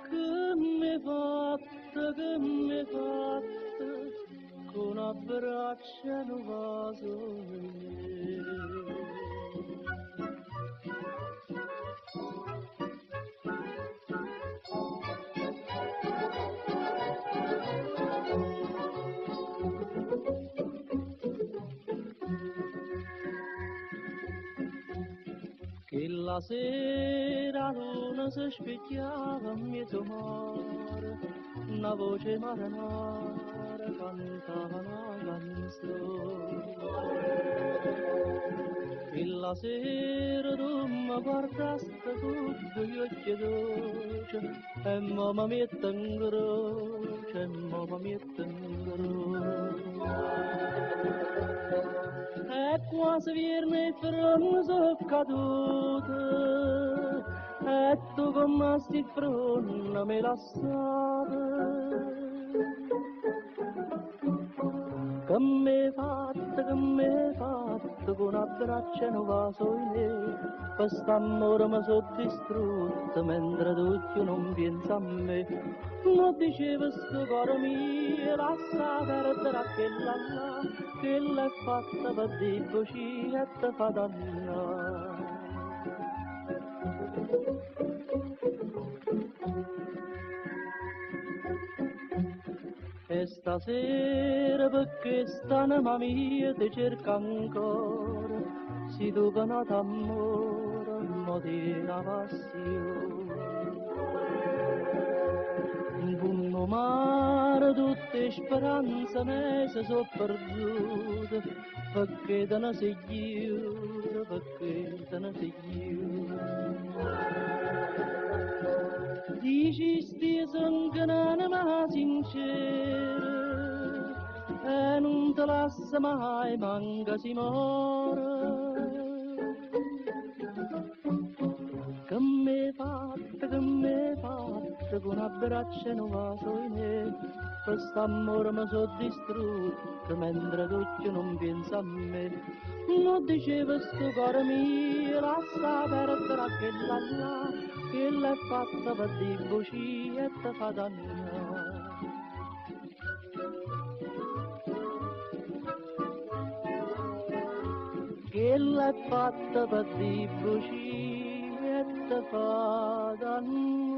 Che mi fatta, con abbraccia un vaso che la sera luna si specchiava a mezzo mare, una voce marinara cantava una canzone. E la sera tu mi guardaste con gli occhi dolci, e mo mi mette in croce, e mo mi mette in croce. E quasi viene fronte sono cadute, e tu come sti fronte me lasciate. Che m'hai fatto, con abbraccio e un vaso in me, quest'amore mi so distrutto, mentre tu non pensi a me. Non dicevo sto cuore mio, lascia perdere a quella là, che l'è fatta per debocì e te fa dannare. E stasera perché st'anima mia ti cerca ancora, si tu che non t'amore, mo di una passione. In fondo mare tutte speranze mie si sono perdute, perché te ne sei chiusa, perché te ne sei chiusa. Dici stia che non è mai sincera e non te lascia mai, manca si muore. Che m'hai fatto, con abbraccio e un vaso in me, quest'amore mi so distrutto, mentre tu non pensi a me. Non dicevo sto cuore mio, lascia perdere a quella là, che l'è fatta per debocì e te fa dannare. Che l'è fatta per debocì e te fa dannare.